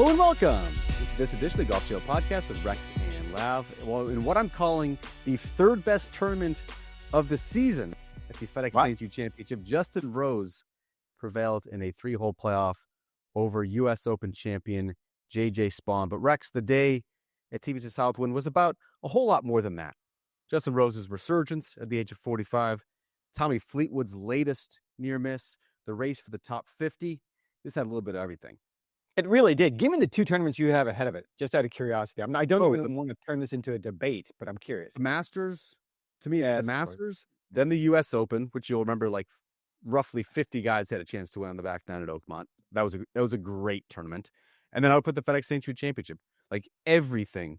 Hello and welcome to this edition of the Golf Channel podcast with Rex and Lav. Well, in what I'm calling the third best tournament of the season at the FedEx St. Jude Championship, Justin Rose prevailed in a 3-hole playoff over U.S. Open champion J.J. Spaun. But Rex, the day at TPC Southwind was about a whole lot more than that. Justin Rose's resurgence at the age of 45, Tommy Fleetwood's latest near miss, the race for the top 50. This had a little bit of everything. It really did. Given the two tournaments you have ahead of it, just out of curiosity, I don't even want to turn this into a debate, but I'm curious. The Masters, to me, the Masters, then the U.S. Open, which you'll remember, like roughly 50 guys had a chance to win on the back nine at Oakmont. That was a great tournament. And then I would put the FedEx St. Jude Championship, like everything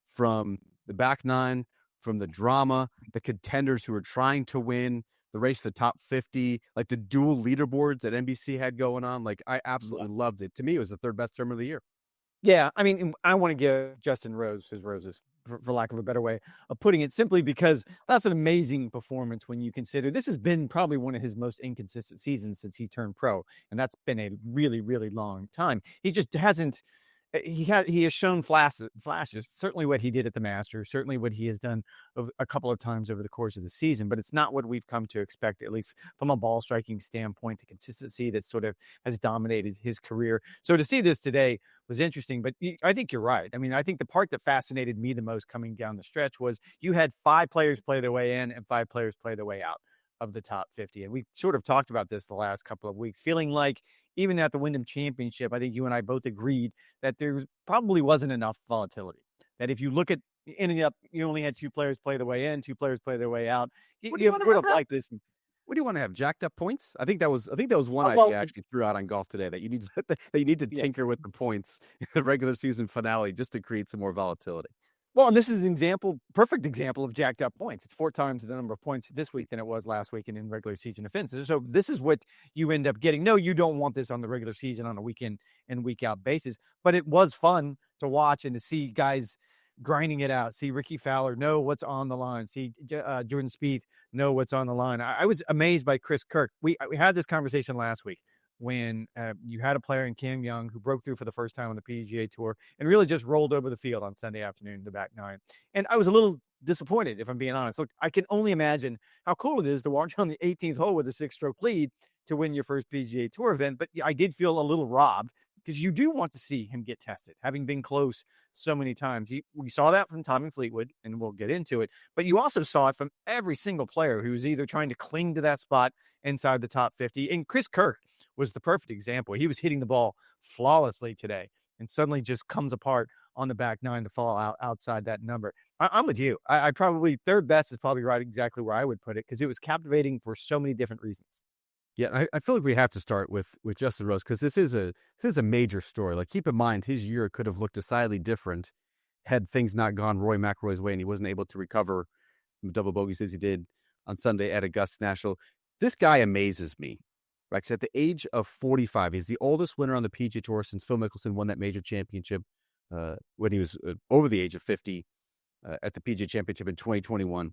from the back nine, from the drama, the contenders who were trying to win, the race to the top 50, like the dual leaderboards that NBC had going on. Like, I absolutely loved it. To me, it was the third best tournament of the year. Yeah, I mean, I want to give Justin Rose his roses, for lack of a better way of putting it, simply because that's an amazing performance when you consider this has been probably one of his most inconsistent seasons since he turned pro. And that's been a really, really long time. He just hasn't. He has shown flashes, certainly what he did at the Masters, certainly what he has done a couple of times over the course of the season, but it's not what we've come to expect, at least from a ball striking standpoint, the consistency that sort of has dominated his career. So to see this today was interesting, but I think you're right. I mean, I think the part that fascinated me the most coming down the stretch was you had 5 players play their way in and 5 players play their way out of the top 50. And we sort of talked about this the last couple of weeks, feeling like even at the Wyndham Championship, I think you and I both agreed that there probably wasn't enough volatility. That if you look at ending up, you only had 2 players play their way in, 2 players play their way out. What do you want to like this? What do you want to have? Jacked up points? I think that was one idea I actually threw out on golf today, that you need to tinker with the points in the regular season finale just to create some more volatility. Well, and this is an perfect example of jacked up points. It's 4 times the number of points this week than it was last week in regular season offenses. So this is what you end up getting. No, you don't want this on the regular season on a week in and week out basis, but it was fun to watch and to see guys grinding it out. See Rickie Fowler know what's on the line. See Jordan Spieth know what's on the line. I was amazed by Chris Kirk. We had this conversation last week when you had a player in Cam Young who broke through for the first time on the PGA Tour and really just rolled over the field on Sunday afternoon in the back nine. And I was a little disappointed, if I'm being honest. Look, I can only imagine how cool it is to walk on the 18th hole with a 6-stroke lead to win your first PGA Tour event. But I did feel a little robbed because you do want to see him get tested, having been close so many times. We saw that from Tommy Fleetwood, and we'll get into it. But you also saw it from every single player who was either trying to cling to that spot inside the top 50. And Chris Kirk was the perfect example. He was hitting the ball flawlessly today and suddenly just comes apart on the back nine to fall out outside that number. I'm with you. I probably third best is probably right exactly where I would put it because it was captivating for so many different reasons. Yeah, I feel like we have to start with Justin Rose because this is a major story. Like, keep in mind, his year could have looked decidedly different had things not gone Rory McIlroy's way and he wasn't able to recover from double bogeys as he did on Sunday at Augusta National. This guy amazes me. Right, at the age of 45, he's the oldest winner on the PGA Tour since Phil Mickelson won that major championship when he was over the age of 50 at the PGA Championship in 2021.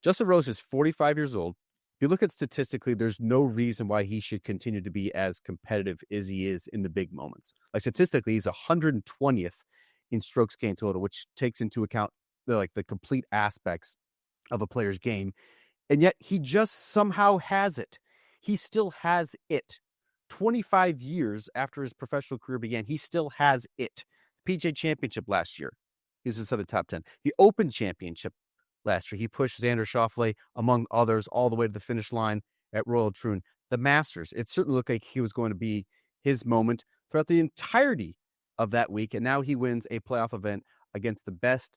Justin Rose is 45 years old. If you look at statistically, there's no reason why he should continue to be as competitive as he is in the big moments. Like, statistically, he's 120th in strokes gained total, which takes into account the complete aspects of a player's game. And yet he just somehow has it. He still has it. 25 years after his professional career began, he still has it. PGA Championship last year, he was inside the top 10. The Open Championship last year, he pushed Xander Schauffele, among others, all the way to the finish line at Royal Troon. The Masters, it certainly looked like he was going to be his moment throughout the entirety of that week, and now he wins a playoff event against the best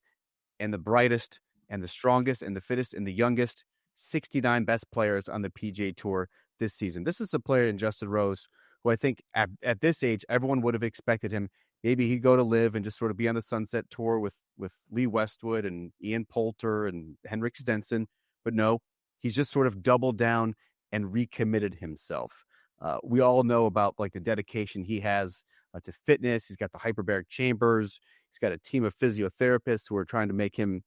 and the brightest and the strongest and the fittest and the youngest 69 best players on the PGA Tour this season. This is a player in Justin Rose who I think at this age, everyone would have expected him. Maybe he'd go to live and just sort of be on the Sunset Tour with Lee Westwood and Ian Poulter and Henrik Stenson. But no, he's just sort of doubled down and recommitted himself. We all know about like the dedication he has to fitness. He's got the hyperbaric chambers. He's got a team of physiotherapists who are trying to make him,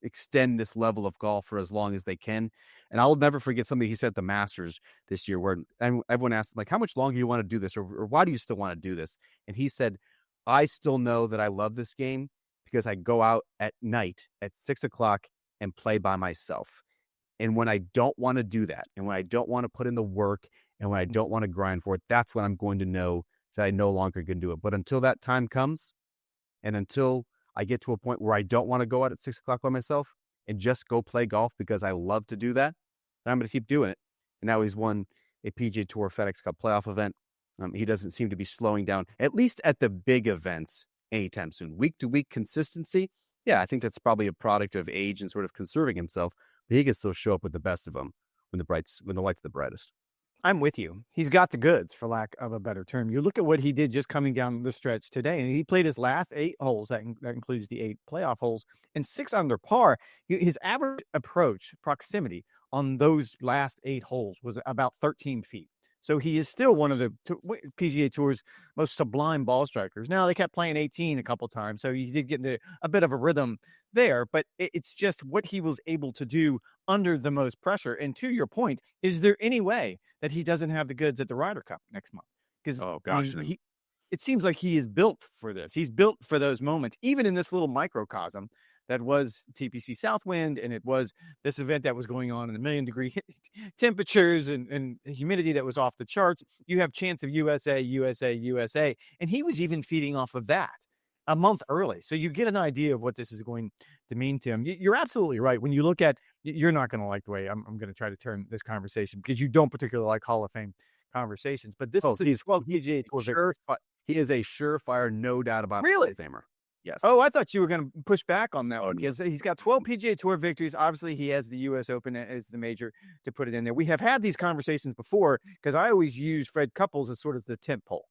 extend this level of golf for as long as they can. And I'll never forget something he said at the Masters this year, where everyone asked him, like, how much longer do you want to do this, or why do you still want to do this? And he said, I still know that I love this game because I go out at night at 6 o'clock and play by myself. And when I don't want to do that, and when I don't want to put in the work, and when I don't want to grind for it, that's when I'm going to know that I no longer can do it. But until that time comes, and until I get to a point where I don't want to go out at 6 o'clock by myself and just go play golf because I love to do that, then I'm going to keep doing it. And now he's won a PGA Tour FedEx Cup playoff event. He doesn't seem to be slowing down, at least at the big events, anytime soon. Week-to-week consistency, yeah, I think that's probably a product of age and sort of conserving himself. But he can still show up with the best of them when the light's the brightest. I'm with you. He's got the goods, for lack of a better term. You look at what he did just coming down the stretch today, and he played his last 8 holes. That includes the 8 playoff holes, and 6 under par. His average approach proximity on those last 8 holes was about 13 feet. So he is still one of the PGA Tour's most sublime ball strikers. Now, they kept playing 18 a couple times, so he did get into a bit of a rhythm there, but it's just what he was able to do under the most pressure. And to your point, is there any way that he doesn't have the goods at the Ryder Cup next month? Because it seems like he is built for this. He's built for those moments, even in this little microcosm that was TPC Southwind, and it was this event that was going on in a 1,000,000-degree temperatures and humidity that was off the charts. You have chance of USA, and he was even feeding off of that a month early. So you get an idea of what this is going to mean to him. You're absolutely right. When you look at, you're not going to like the way I'm going to try to turn this conversation, because you don't particularly like Hall of Fame conversations, but this is his 12 PGA Tour. He is a surefire, no doubt about it, Really? Hall of Famer. Yes. Oh, I thought you were going to push back on that one. He's got 12 PGA Tour victories. Obviously, he has the U.S. Open as the major to put it in there. We have had these conversations before, because I always use Fred Couples as sort of the tent pole.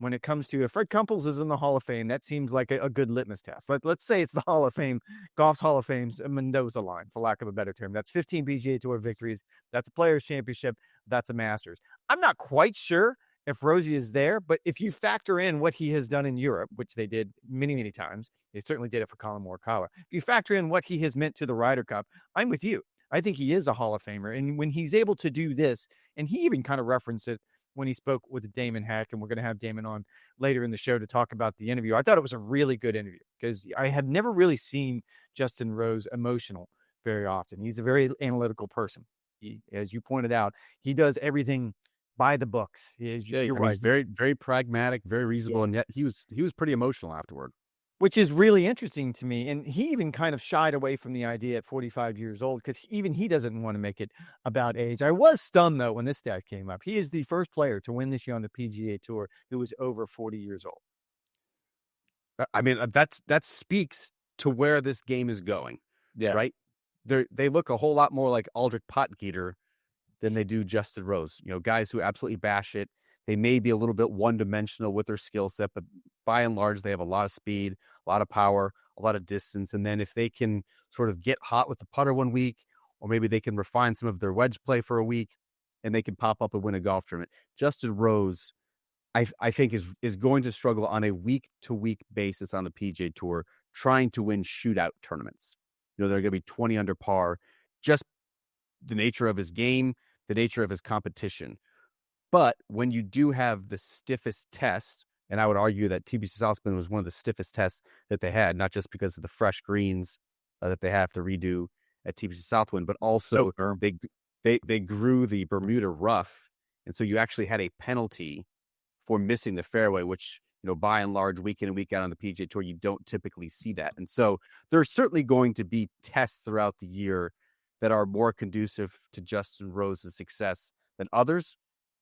When it comes to, if Fred Couples is in the Hall of Fame, that seems like a good litmus test. Let's say it's the Hall of Fame, golf's Hall of Fame's Mendoza line, for lack of a better term. That's 15 PGA Tour victories. That's a Players' Championship. That's a Masters. I'm not quite sure if Rosie is there, but if you factor in what he has done in Europe, which they did many, many times, they certainly did it for Colin Morikawa. If you factor in what he has meant to the Ryder Cup, I'm with you. I think he is a Hall of Famer. And when he's able to do this, and he even kind of referenced it when he spoke with Damon Hacks, and we're going to have Damon on later in the show to talk about the interview. I thought it was a really good interview, because I have never really seen Justin Rose emotional very often. He's a very analytical person. As you pointed out, he does everything by the books. You're right. He's very, very pragmatic, very reasonable, and yet he was pretty emotional afterward. Which is really interesting to me. And he even kind of shied away from the idea at 45 years old, because even he doesn't want to make it about age. I was stunned, though, when this stat came up. He is the first player to win this year on the PGA Tour who was over 40 years old. I mean, that speaks to where this game is going. Yeah. Right? They look a whole lot more like Aldrich Potgieter than they do Justin Rose. Guys who absolutely bash it. They may be a little bit one-dimensional with their skill set, but by and large, they have a lot of speed, a lot of power, a lot of distance. And then if they can sort of get hot with the putter one week, or maybe they can refine some of their wedge play for a week, and they can pop up and win a golf tournament. Justin Rose, I think, is going to struggle on a week-to-week basis on the PGA Tour, trying to win shootout tournaments. They're going to be 20 under par, just the nature of his game, the nature of his competition. But when you do have the stiffest test, and I would argue that TPC Southwind was one of the stiffest tests that they had, not just because of the fresh greens that they have to redo at TPC Southwind, but also they grew the Bermuda rough, and so you actually had a penalty for missing the fairway, which, by and large, week in and week out on the PGA Tour, you don't typically see that. And so there's certainly going to be tests throughout the year that are more conducive to Justin Rose's success than others.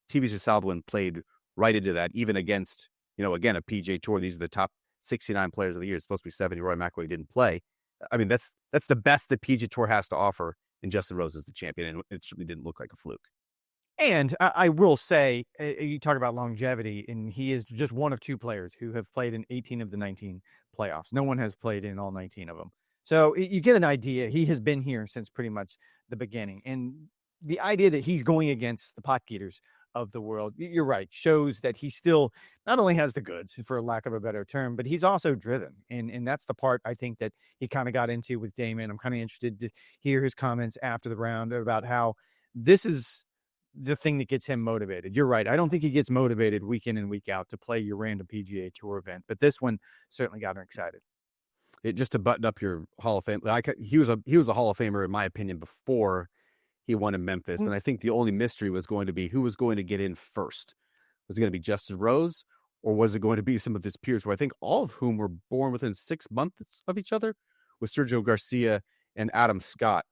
TPC Southwind played right into that, even against, again, a PGA Tour. These are the top 69 players of the year. It's supposed to be 70. Rory McIlroy didn't play. I mean, that's the best the PGA Tour has to offer, and Justin Rose is the champion, and it certainly didn't look like a fluke. And I will say, you talk about longevity, and he is just one of 2 players who have played in 18 of the 19 playoffs. No one has played in all 19 of them. So you get an idea. He has been here since pretty much the beginning. And the idea that he's going against the Potgieters of the world. You're right. Shows that he still not only has the goods, for lack of a better term, but he's also driven. And that's the part I think that he kind of got into with Damon. I'm kind of interested to hear his comments after the round about how this is the thing that gets him motivated. You're right. I don't think he gets motivated week in and week out to play your random PGA Tour event, but this one certainly got him excited. Just to button up your Hall of Fame, he was a Hall of Famer in my opinion before he won in Memphis, and I think the only mystery was going to be who was going to get in first. Was it going to be Justin Rose, or was it going to be some of his peers, who I think all of whom were born within 6 months of each other, with Sergio Garcia and Adam Scott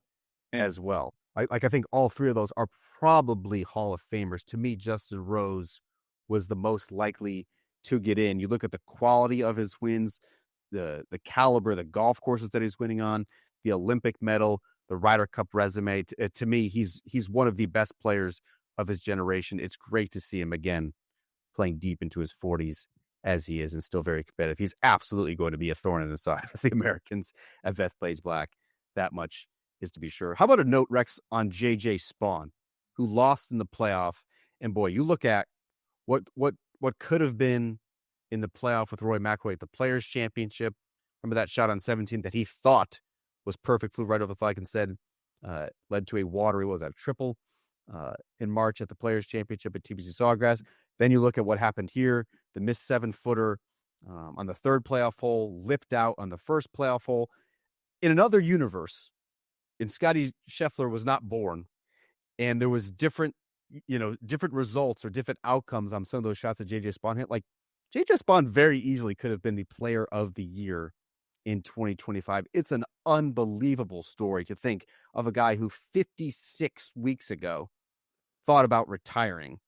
as well. I think all three of those are probably Hall of Famers. To me, Justin Rose was the most likely to get in. You look at the quality of his wins, the caliber, the golf courses that he's winning on, the Olympic medal, the Ryder Cup resume. To me, he's one of the best players of his generation. It's great to see him again playing deep into his 40s as he is, and still very competitive. He's absolutely going to be a thorn in the side of the Americans at Beth Plays Black. That much is to be sure. How about a note, Rex, on J.J. Spaun, who lost in the playoff? And boy, you look at what could have been in the playoff with Roy McIlroy at the Players Championship. Remember that shot on 17 that he thought was perfect, flew right over the flag and said led to a watery, what was that, triple in March at the Players Championship at TPC Sawgrass. Then you look at what happened here, the missed 7-footer on the third playoff hole, lipped out on the first playoff hole. In another universe, and Scotty Scheffler was not born, and there was different results or different outcomes on some of those shots that J.J. Spaun hit. Like, J.J. Spaun very easily could have been the player of the year in 2025. It's an unbelievable story to think of a guy who 56 weeks ago thought about retiring,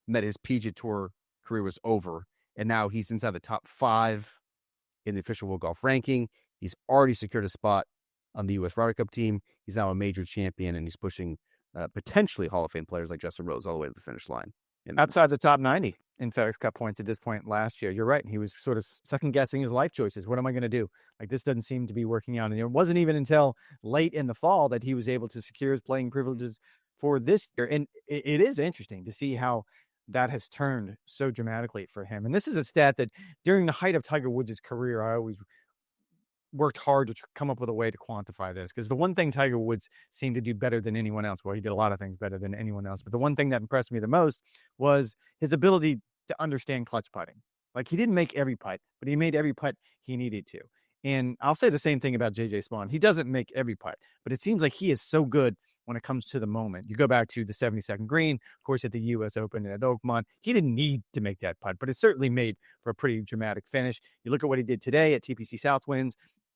and that his PGA Tour career was over, and now he's inside the top 5 in the official World Golf ranking. He's already secured a spot on the U.S. Ryder Cup team. He's now a major champion, and he's pushing potentially Hall of Fame players like Justin Rose all the way to the finish line. Outside the top 90 in FedEx Cup points at this point last year. You're right. He was sort of second-guessing his life choices. What am I going to do? Like, this doesn't seem to be working out. And it wasn't even until late in the fall that he was able to secure his playing privileges for this year. And it is interesting to see how that has turned so dramatically for him. And this is a stat that during the height of Tiger Woods' career, I always worked hard to come up with a way to quantify this, because the one thing Tiger Woods seemed to do better than anyone else, well, he did a lot of things better than anyone else, but the one thing that impressed me the most was his ability to understand clutch putting. Like, he didn't make every putt, but he made every putt he needed to. And I'll say the same thing about J.J. Spaun. He doesn't make every putt, but it seems like he is so good when it comes to the moment. You go back to the 72nd green, of course, at the U.S. Open and at Oakmont. He didn't need to make that putt, but it certainly made for a pretty dramatic finish. You look at what he did today at TPC Southwinds.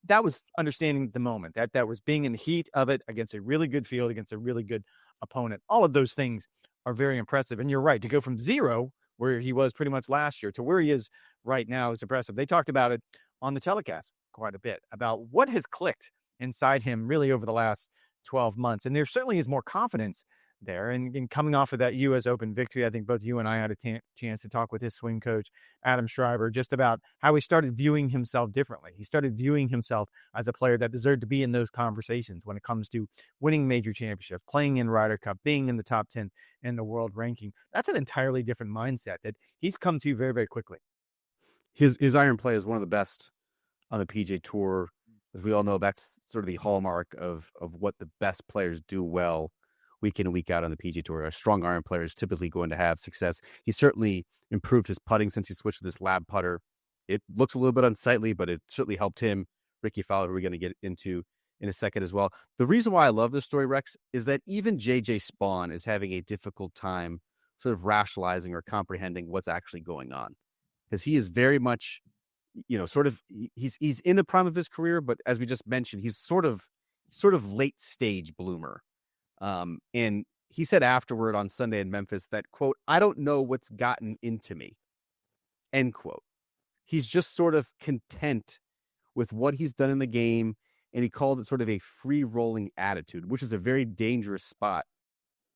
That was understanding the moment. That was being in the heat of it against a really good field, against a really good opponent. All of those things are very impressive. And you're right, to go from 0, where he was pretty much last year, to where he is right now is impressive. They talked about it on the telecast quite a bit, about what has clicked inside him really over the last 12 months. And there certainly is more confidence there. And coming off of that U.S. Open victory, I think both you and I had a chance to talk with his swing coach, Adam Schreiber, just about how he started viewing himself differently. He started viewing himself as a player that deserved to be in those conversations when it comes to winning major championships, playing in Ryder Cup, being in the top 10 in the world ranking. That's an entirely different mindset that he's come to very, very quickly. His iron play is one of the best on the PGA Tour. As we all know, that's sort of the hallmark of what the best players do well week in and week out on the PGA Tour. A strong iron player is typically going to have success. He certainly improved his putting since he switched to this lab putter. It looks a little bit unsightly, but it certainly helped him. Rickie Fowler, who we're going to get into in a second as well. The reason why I love this story, Rex, is that even J.J. Spaun is having a difficult time sort of rationalizing or comprehending what's actually going on, because he is very much, he's in the prime of his career, but as we just mentioned, he's sort of late stage bloomer. And he said afterward on Sunday in Memphis that, quote, "I don't know what's gotten into me," end quote. He's just sort of content with what he's done in the game, and he called it sort of a free rolling attitude, which is a very dangerous spot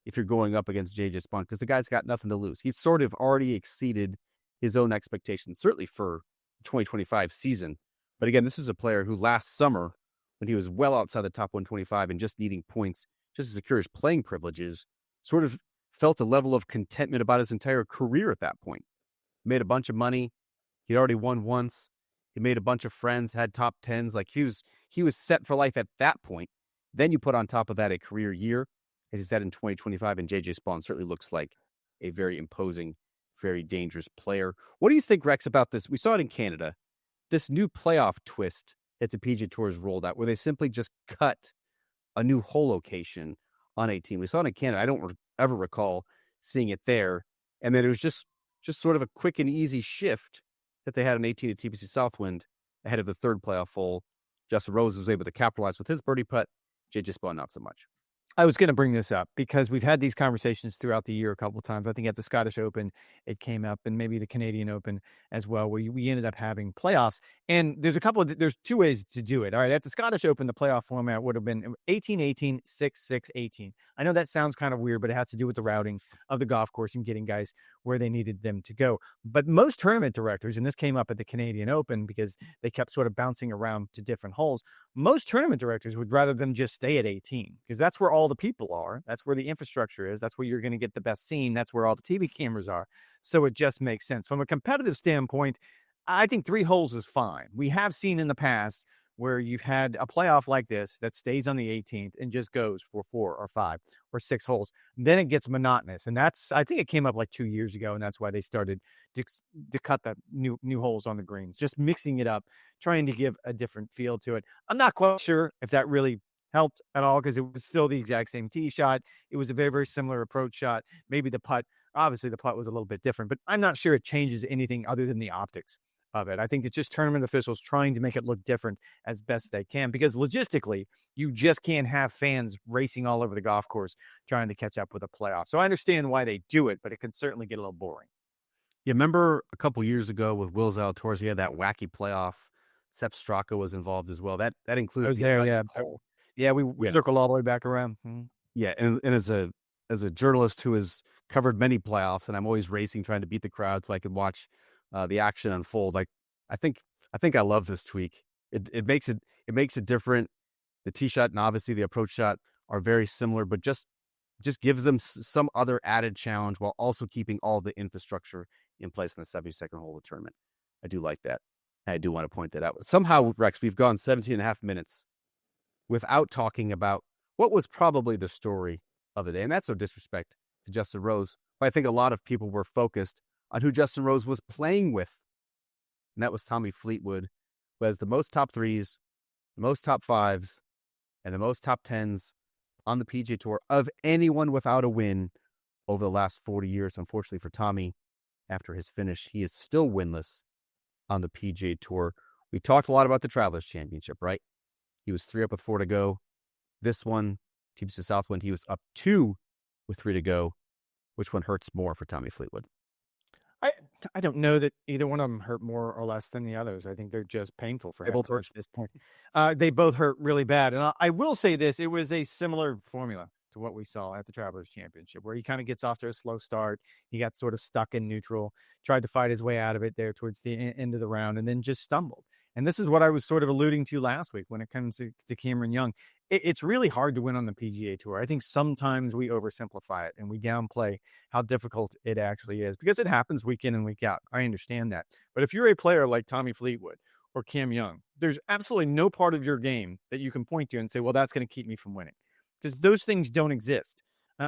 if you're going up against J.J. Spaun, because the guy's got nothing to lose. He's sort of already exceeded his own expectations, certainly for the 2025 season. But again, this is a player who last summer, when he was well outside the top 125 and just needing points just to secure his playing privileges, sort of felt a level of contentment about his entire career at that point. Made a bunch of money. He'd already won once. He made a bunch of friends, had top tens. Like he was set for life at that point. Then you put on top of that a career year, as he said in 2025, and JJ Spaun certainly looks like a very imposing, very dangerous player. What do you think, Rex, about this? We saw it in Canada. This new playoff twist that the PGA Tour has rolled out, where they simply just cut a new hole location on 18. We saw it in Canada. I don't ever recall seeing it there. And then it was just sort of a quick and easy shift that they had on 18 at TPC Southwind ahead of the third playoff hole. Justin Rose was able to capitalize with his birdie putt. JJ Spaun, not so much. I was going to bring this up because we've had these conversations throughout the year a couple of times. I think at the Scottish Open, it came up, and maybe the Canadian Open as well, where we ended up having playoffs. And there's two ways to do it. All right. At the Scottish Open, the playoff format would have been 18-18, 6-6-18. I know that sounds kind of weird, but it has to do with the routing of the golf course and getting guys where they needed them to go. But most tournament directors, and this came up at the Canadian Open because they kept sort of bouncing around to different holes, most tournament directors would rather them just stay at 18 because that's where all the people are. That's where the infrastructure is. That's where you're going to get the best scene. That's where all the TV cameras are. So it just makes sense. From a competitive standpoint, I think 3 holes is fine. We have seen in the past where you've had a playoff like this that stays on the 18th and just goes for 4 or 5 or 6 holes. Then it gets monotonous. And I think it came up like 2 years ago, and that's why they started to cut the new holes on the greens, just mixing it up, trying to give a different feel to it. I'm not quite sure if that really helped at all because it was still the exact same tee shot. It was a very, very similar approach shot. Maybe the putt, obviously the putt was a little bit different, but I'm not sure it changes anything other than the optics of it. I think it's just tournament officials trying to make it look different as best they can, because logistically, you just can't have fans racing all over the golf course trying to catch up with a playoff. So I understand why they do it, but it can certainly get a little boring. You remember a couple years ago with Will Zalatoris, he had that wacky playoff. Sepp Straka was involved as well. That included I was there, yeah. hole. Yeah, we circled all the way back around. Mm-hmm. Yeah, and as a journalist who has covered many playoffs, and I'm always racing trying to beat the crowd so I can watch the action unfold. Like I think I love this tweak. It makes it different. The tee shot and obviously the approach shot are very similar, but just gives them some other added challenge while also keeping all the infrastructure in place in the 72nd hole of the tournament. I do like that. I do want to point that out. Somehow, Rex, we've gone 17 and a half minutes without talking about what was probably the story of the day. And that's no disrespect to Justin Rose, but I think a lot of people were focused on who Justin Rose was playing with. And that was Tommy Fleetwood, who has the most top 3s, the most top 5s, and the most top 10s on the PGA Tour of anyone without a win over the last 40 years. Unfortunately for Tommy, after his finish, he is still winless on the PGA Tour. We talked a lot about the Travelers Championship, right? He was 3 up with 4 to go. This one, TPC Southwind, he was up 2 with 3 to go. Which one hurts more for Tommy Fleetwood? I don't know that either one of them hurt more or less than the others. I think they're just painful for him at this point. They both hurt really bad. And I will say this, it was a similar formula to what we saw at the Travelers Championship, where he kind of gets off to a slow start. He got sort of stuck in neutral, tried to fight his way out of it there towards the end of the round, and then just stumbled. And this is what I was sort of alluding to last week when it comes to Cameron Young. It's really hard to win on the PGA Tour. I think sometimes we oversimplify it and we downplay how difficult it actually is, because it happens week in and week out. I understand that. But if you're a player like Tommy Fleetwood or Cam Young, there's absolutely no part of your game that you can point to and say, well, that's going to keep me from winning, because those things don't exist.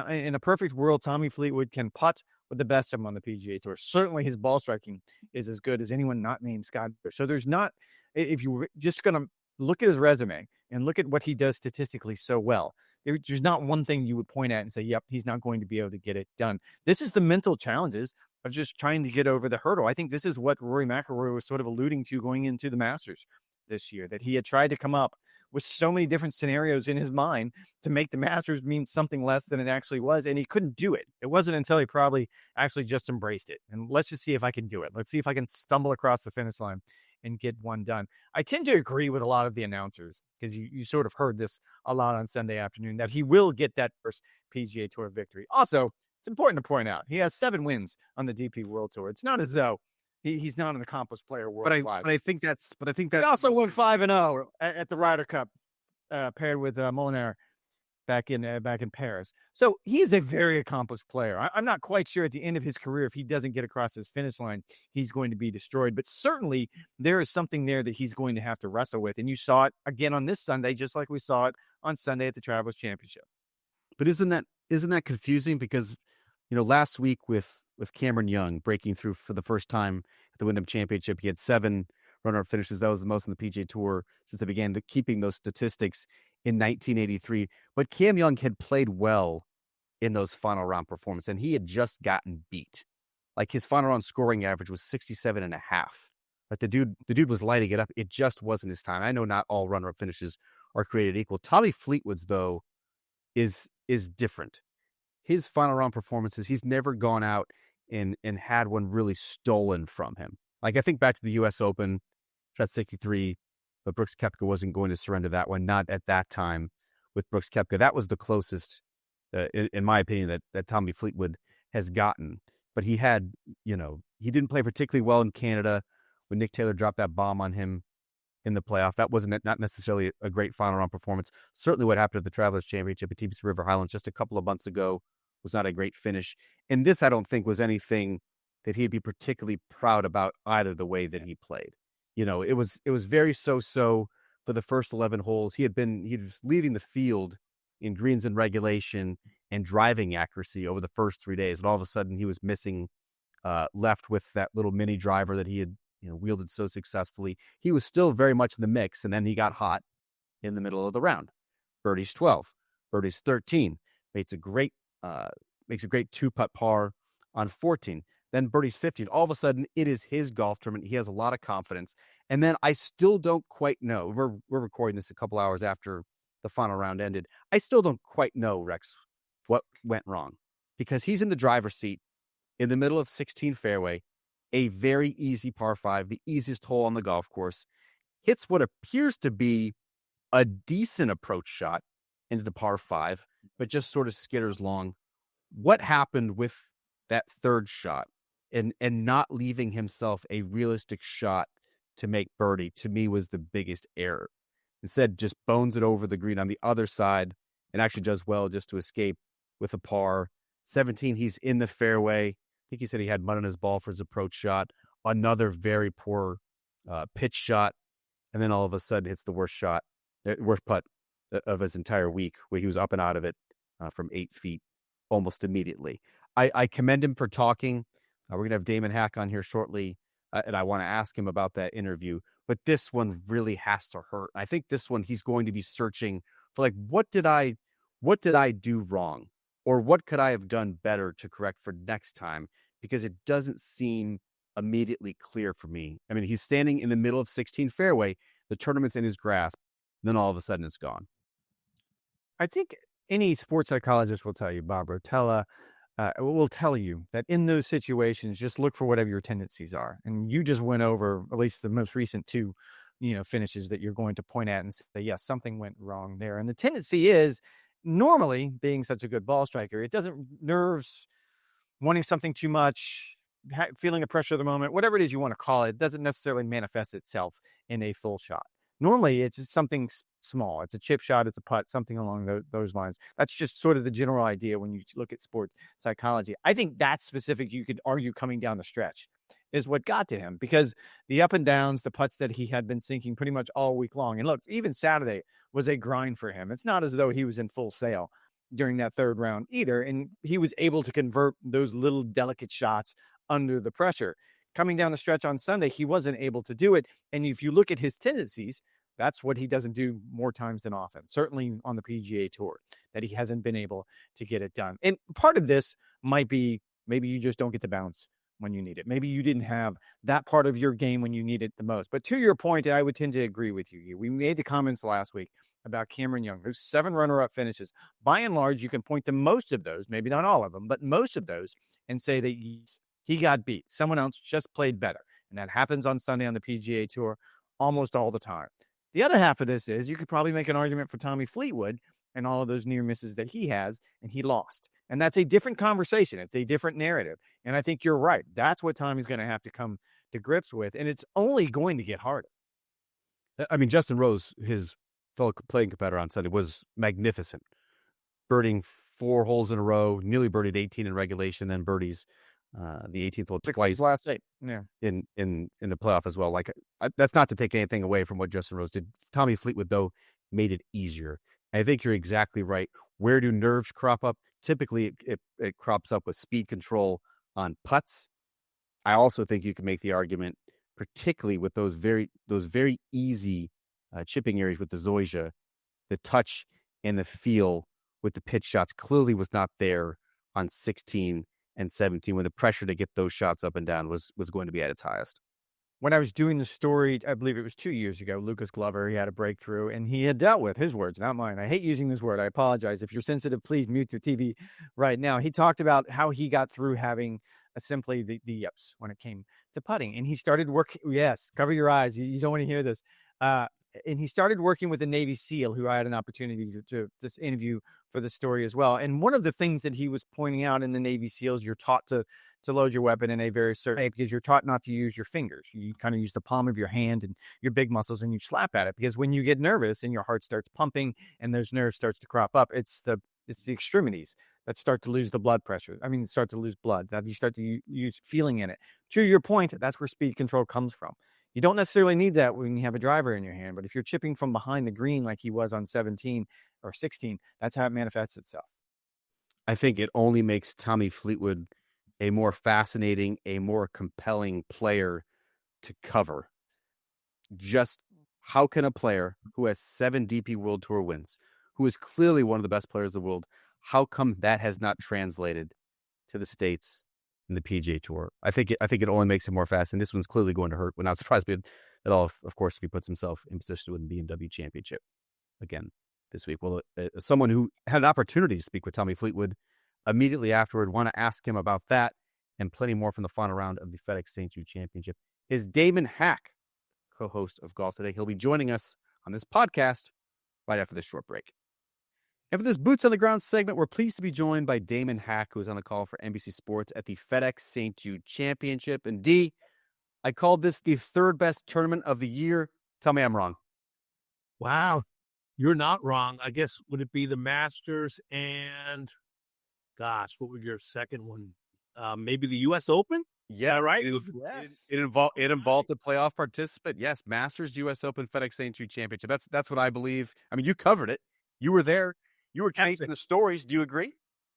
In a perfect world, Tommy Fleetwood can putt with the best of them on the PGA Tour. Certainly his ball striking is as good as anyone not named Scott. So there's not, if you're just going to look at his resume and look at what he does statistically so well, there's not one thing you would point at and say, yep, he's not going to be able to get it done. This is the mental challenges of just trying to get over the hurdle. I think this is what Rory McIlroy was sort of alluding to going into the Masters this year, that he had tried to come up with so many different scenarios in his mind to make the Masters mean something less than it actually was, and he couldn't do it. It wasn't until he probably actually just embraced it. And let's just see if I can do it. Let's see if I can stumble across the finish line and get one done. I tend to agree with a lot of the announcers, because you sort of heard this a lot on Sunday afternoon, that he will get that first PGA Tour victory. Also, it's important to point out, he has 7 wins on the DP World Tour. It's not as though he's not an accomplished player worldwide. But I think that's he also won 5-0 at the Ryder Cup, paired with Molinari. back in Paris. So he is a very accomplished player. I'm not quite sure at the end of his career, if he doesn't get across his finish line, he's going to be destroyed. But certainly there is something there that he's going to have to wrestle with. And you saw it again on this Sunday, just like we saw it on Sunday at the Travelers Championship. But isn't that confusing? Because last week with Cameron Young breaking through for the first time at the Wyndham Championship, he had 7 runner-up finishes. That was the most on the PGA Tour since they began keeping those statistics in 1983. But Cam Young had played well in those final round performances, and he had just gotten beat. Like, his final round scoring average was 67.5. Like, the dude was lighting it up. It just wasn't his time. I know not all runner-up finishes are created equal. Tommy Fleetwood's, though, is different. His final round performances, he's never gone out and had one really stolen from him. Like, I think back to the U.S. Open, shot 63, but Brooks Koepka wasn't going to surrender that one, not at that time with Brooks Koepka. That was the closest, in my opinion, that Tommy Fleetwood has gotten. But he had, he didn't play particularly well in Canada when Nick Taylor dropped that bomb on him in the playoff. That wasn't not necessarily a great final round performance. Certainly what happened at the Travelers Championship at TPC River Highlands just a couple of months ago was not a great finish. And this, I don't think, was anything that he'd be particularly proud about either, the way that he played. It was very so-so for the first 11 holes. He was leading the field in greens and regulation and driving accuracy over the first 3 days. And all of a sudden he was missing left with that little mini driver that he had wielded so successfully. He was still very much in the mix, and then he got hot in the middle of the round. Birdies 12, birdies 13, makes a great 2-putt par on 14. Then birdies 15. All of a sudden, it is his golf tournament. He has a lot of confidence. And then I still don't quite know. We're recording this a couple hours after the final round ended. I still don't quite know, Rex, what went wrong, because he's in the driver's seat in the middle of 16 fairway, a very easy par 5, the easiest hole on the golf course, hits what appears to be a decent approach shot into the par 5, but just sort of skitters long. What happened with that third shot and not leaving himself a realistic shot to make birdie, to me, was the biggest error. Instead, just bones it over the green on the other side and actually does well just to escape with a par. 17, he's in the fairway. I think he said he had mud on his ball for his approach shot. Another very poor pitch shot. And then all of a sudden hits the worst putt of his entire week, where he was up and out of it from 8 feet almost immediately. I commend him for talking. We're going to have Damon Hack on here shortly, and I want to ask him about that interview. But this one really has to hurt. I think this one, he's going to be searching for, like, what did I do wrong? Or what could I have done better to correct for next time? Because it doesn't seem immediately clear for me. I mean, he's standing in the middle of 16 fairway, the tournament's in his grasp, then all of a sudden it's gone. I think any sports psychologist will tell you, Bob Rotella, will tell you that in those situations, just look for whatever your tendencies are. And you just went over at least the most recent 2, finishes that you're going to point at and say, yes, something went wrong there. And the tendency is, normally, being such a good ball striker, it doesn't, nerves, wanting something too much, feeling the pressure of the moment, whatever it is you want to call it, doesn't necessarily manifest itself in a full shot. Normally, it's just something small. It's a chip shot, it's a putt, something along those lines. That's just sort of the general idea when you look at sports psychology. I think that specific, you could argue, coming down the stretch is what got to him, because the up and downs, the putts that he had been sinking pretty much all week long. And look, even Saturday was a grind for him. It's not as though he was in full sail during that third round either. And he was able to convert those little delicate shots under the pressure. Coming down the stretch on Sunday, he wasn't able to do it. And if you look at his tendencies, that's what he doesn't do more times than often, certainly on the PGA Tour, that he hasn't been able to get it done. And part of this might be, maybe you just don't get the bounce when you need it. Maybe you didn't have that part of your game when you need it the most. But to your point, I would tend to agree with you. We made the comments last week about Cameron Young, who's 7 runner-up finishes. By and large, you can point to most of those, maybe not all of them, but most of those, and say that he got beat. Someone else just played better. And that happens on Sunday on the PGA Tour almost all the time. The other half of this is, you could probably make an argument for Tommy Fleetwood and all of those near misses that he has, and he lost. And that's a different conversation. It's a different narrative. And I think you're right. That's what Tommy's going to have to come to grips with. And it's only going to get harder. I mean, Justin Rose, his fellow playing competitor on Sunday, was magnificent. birding 4 holes in a row, nearly birdied 18 in regulation, then birdies the 18th hole twice last 8. Yeah. in the playoff as well. Like that's not to take anything away from what Justin Rose did. Tommy Fleetwood, though, made it easier. I think you're exactly right. Where do nerves crop up? Typically, it crops up with speed control on putts. I also think you can make the argument, particularly with those very easy chipping areas with the Zoysia, the touch and the feel with the pitch shots clearly was not there on 16 and 17 when the pressure to get those shots up and down was going to be at its highest. When I was doing the story, I believe it was 2 years ago, Lucas Glover, he had a breakthrough, and he had dealt with his words, not mine. I hate using this word. I apologize. If you're sensitive, please mute your TV right now. He talked about how he got through having simply the yips when it came to putting. And he started working. Yes, cover your eyes. You don't want to hear this. And he started working with a Navy SEAL who I had an opportunity to just interview for the story as well. And one of the things that he was pointing out in the Navy SEALs, you're taught to load your weapon in a very certain way because you're taught not to use your fingers. You kind of use the palm of your hand and your big muscles and you slap at it because when you get nervous and your heart starts pumping and those nerves starts to crop up, it's the extremities that start to lose the blood pressure. Start to lose blood, that you start to use feeling in it. To your point, that's where speed control comes from. You don't necessarily need that when you have a driver in your hand, but if you're chipping from behind the green like he was on 17 or 16, that's how it manifests itself. I think it only makes Tommy Fleetwood a more fascinating, a more compelling player to cover. Just how can a player who has 7 DP World Tour wins, who is clearly one of the best players in the world, how come that has not translated to the States in the PGA Tour? I think it only makes it more fascinating. This one's clearly going to hurt. We're not surprised at all, of course, if he puts himself in position to win the BMW Championship again this week. Well, someone who had an opportunity to speak with Tommy Fleetwood immediately afterward, want to ask him about that and plenty more from the final round of the FedEx St. Jude Championship, is Damon Hack, co-host of Golf Today. He'll be joining us on this podcast right after this short break. And for this Boots on the Ground segment, we're pleased to be joined by Damon Hack, who is on the call for NBC Sports at the FedEx St. Jude Championship. And D, I called this the 3rd best tournament of the year. Tell me I'm wrong. Wow, you're not wrong. I guess, would it be the Masters and, gosh, what would your second one? Maybe the U.S. Open? Yeah, right? It involved a playoff participant. Yes, Masters, U.S. Open, FedEx St. Jude Championship. That's what I believe. I mean, you covered it. You were there. You were chasing the stories. Do you agree?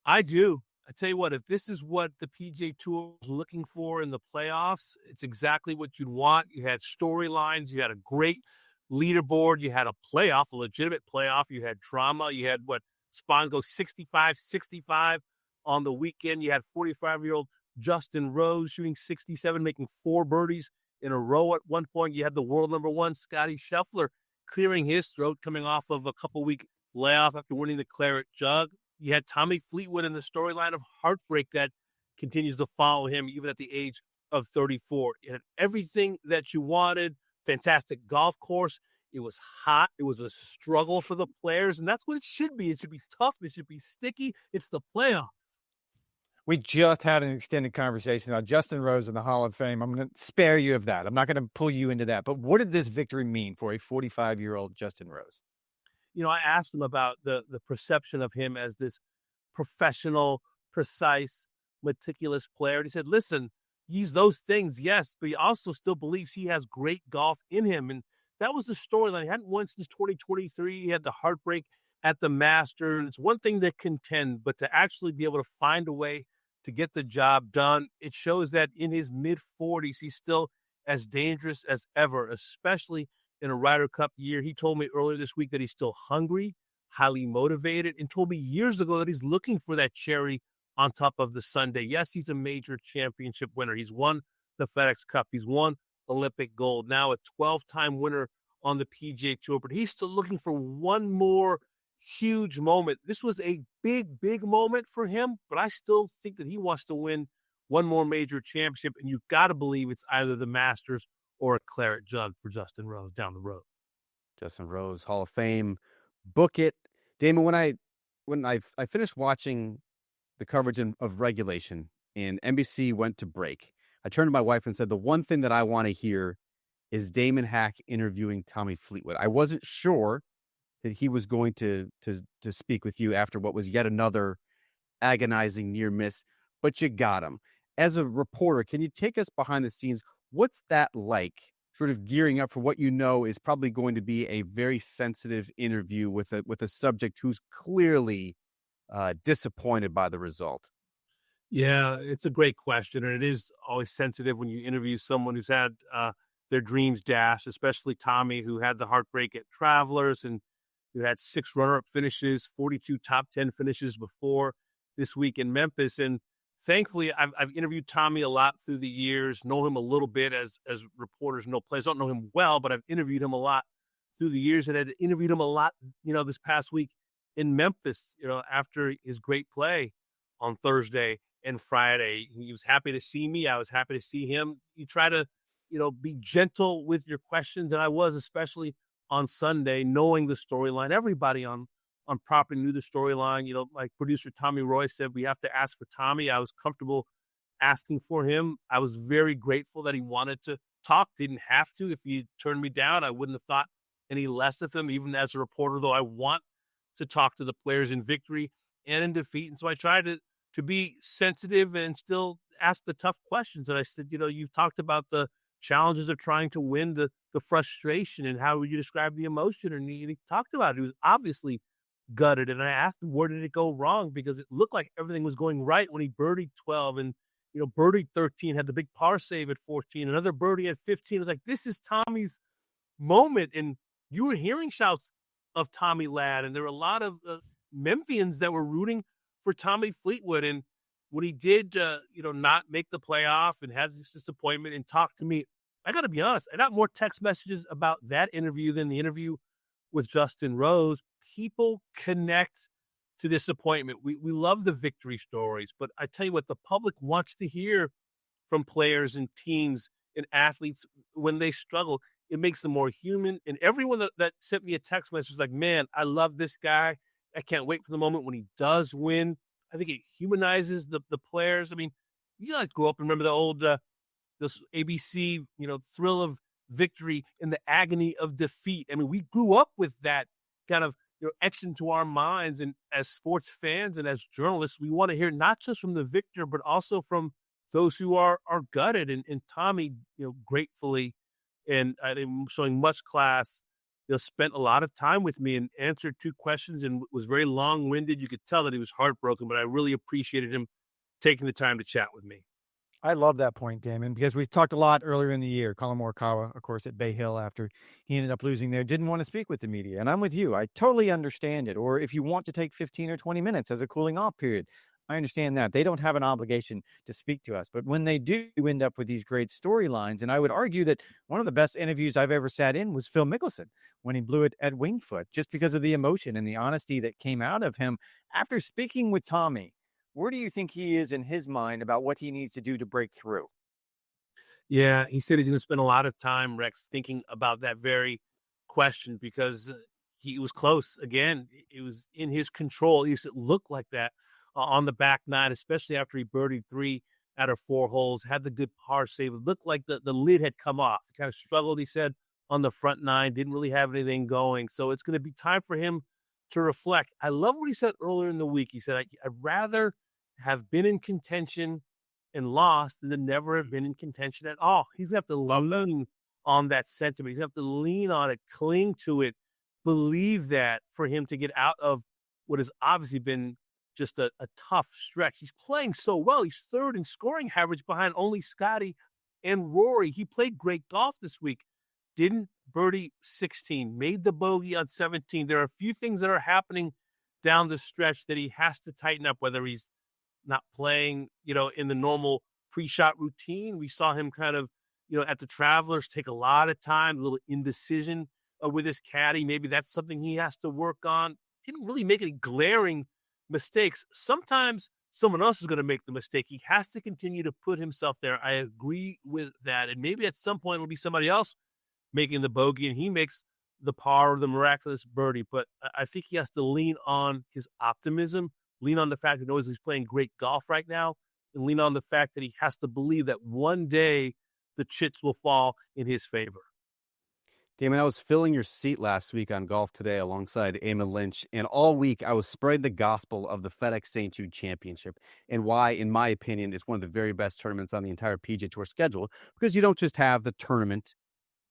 I do. I tell you what, if this is what the PGA Tour was looking for in the playoffs, it's exactly what you'd want. You had storylines. You had a great leaderboard. You had a playoff, a legitimate playoff. You had drama. You had Spaun goes 65-65 on the weekend. You had 45-year-old Justin Rose shooting 67, making 4 birdies in a row at one point. You had the world number 1, Scotty Scheffler, clearing his throat coming off of a couple-week layoff after winning the Claret Jug. You had Tommy Fleetwood in the storyline of heartbreak that continues to follow him even at the age of 34. You had everything that you wanted. Fantastic golf course. It was hot. It was a struggle for the players, and that's what it should be. It should be tough. It should be sticky. It's the playoffs. We just had an extended conversation about Justin Rose in the Hall of Fame. I'm going to spare you of that. I'm not going to pull you into that. But what did this victory mean for a 45-year-old Justin Rose? I asked him about the perception of him as this professional, precise, meticulous player. And he said, listen, he's those things, yes, but he also still believes he has great golf in him. And that was the storyline. He hadn't won since 2023. He had the heartbreak at the Masters. It's one thing to contend, but to actually be able to find a way to get the job done, it shows that in his mid-40s, he's still as dangerous as ever, especially in a Ryder Cup year. He told me earlier this week that he's still hungry, highly motivated, and told me years ago that he's looking for that cherry on top of the sundae. Yes, he's a major championship winner. He's won the FedEx Cup. He's won Olympic gold. Now a 12-time winner on the PGA Tour, but he's still looking for one more huge moment. This was a big, big moment for him, but I still think that he wants to win one more major championship, and you've got to believe it's either the Masters or a Claret Jug for Justin Rose down the road. Justin Rose, Hall of Fame, book it. Damon, when I finished watching the coverage of regulation and NBC went to break, I turned to my wife and said, the one thing that I want to hear is Damon Hack interviewing Tommy Fleetwood. I wasn't sure that he was going to speak with you after what was yet another agonizing near miss, but you got him. As a reporter, can you take us behind the scenes? What's that like? Sort of gearing up for what you know is probably going to be a very sensitive interview with a subject who's clearly disappointed by the result. Yeah, it's a great question, and it is always sensitive when you interview someone who's had their dreams dashed, especially Tommy, who had the heartbreak at Travelers and who had 6 runner-up finishes, 42 top 10 finishes before this week in Memphis. And thankfully, I've interviewed Tommy a lot through the years, know him a little bit as reporters know players. Don't know him well, but I've interviewed him a lot through the years, and had interviewed him a lot, this past week in Memphis, after his great play on Thursday and Friday. He was happy to see me. I was happy to see him. You try to, be gentle with your questions. And I was, especially on Sunday, knowing the storyline. Everybody on property knew the storyline. Like producer Tommy Roy said, we have to ask for Tommy. I was comfortable asking for him. I was very grateful that he wanted to talk. Didn't have to. If he turned me down, I wouldn't have thought any less of him, even as a reporter, though I want to talk to the players in victory and in defeat. And so I tried to be sensitive and still ask the tough questions. And I said, you've talked about the challenges of trying to win, the frustration, and how would you describe the emotion? And he talked about it. He was obviously gutted. And I asked him, where did it go wrong? Because it looked like everything was going right when he birdied 12 and, birdied 13, had the big par save at 14, another birdie at 15. It was like, this is Tommy's moment. And you were hearing shouts of Tommy Ladd, and there were a lot of Memphians that were rooting for Tommy Fleetwood. And when he did, not make the playoff and had this disappointment and talk to me, I got to be honest, I got more text messages about that interview than the interview with Justin Rose. People connect to disappointment. We love the victory stories, but I tell you what, the public wants to hear from players and teams and athletes when they struggle. It makes them more human. And everyone that sent me a text message was like, man, I love this guy. I can't wait for the moment when he does win. I think it humanizes the players. I mean, you guys grow up and remember the old this ABC, thrill of victory and the agony of defeat. I mean, we grew up with that kind of etched into our minds. And as sports fans and as journalists, we want to hear not just from the victor, but also from those who are gutted. And Tommy, gratefully, and I think showing much class, spent a lot of time with me and answered 2 questions and was very long-winded. You could tell that he was heartbroken, but I really appreciated him taking the time to chat with me. I love that point, Damon, because we talked a lot earlier in the year. Colin Morikawa, of course, at Bay Hill after he ended up losing there, didn't want to speak with the media. And I'm with you. I totally understand it. Or if you want to take 15 or 20 minutes as a cooling off period, I understand that. They don't have an obligation to speak to us. But when they do end up with these great storylines, and I would argue that one of the best interviews I've ever sat in was Phil Mickelson when he blew it at Winged Foot, just because of the emotion and the honesty that came out of him after speaking with Tommy. Where do you think he is in his mind about what he needs to do to break through? Yeah, he said he's going to spend a lot of time, Rex, thinking about that very question because he was close. Again, it was in his control. It used to look like that on the back nine, especially after he birdied 3 out of 4 holes, had the good par save. It looked like the lid had come off. He kind of struggled, he said, on the front 9, didn't really have anything going. So it's going to be time for him to reflect. I love what he said earlier in the week. He said, I'd rather have been in contention and lost than never have been in contention at all. He's going to have to lean on that sentiment. He's going to have to lean on it, cling to it, believe that for him to get out of what has obviously been just a tough stretch. He's playing so well. He's 3rd in scoring average behind only Scotty and Rory. He played great golf this week. Didn't birdie 16, made the bogey on 17. There are a few things that are happening down the stretch that he has to tighten up, whether he's not playing, in the normal pre-shot routine. We saw him kind of, at the Travelers take a lot of time, a little indecision with his caddy. Maybe that's something he has to work on. Didn't really make any glaring mistakes. Sometimes someone else is going to make the mistake. He has to continue to put himself there. I agree with that. And maybe at some point it'll be somebody else making the bogey and he makes the par or the miraculous birdie. But I think he has to lean on his optimism, lean on the fact that he knows he's playing great golf right now, and lean on the fact that he has to believe that one day the chips will fall in his favor. Damon, I was filling your seat last week on Golf Today alongside Eamon Lynch, and all week I was spreading the gospel of the FedEx St. Jude Championship and why, in my opinion, it's one of the very best tournaments on the entire PGA Tour schedule, because you don't just have the tournament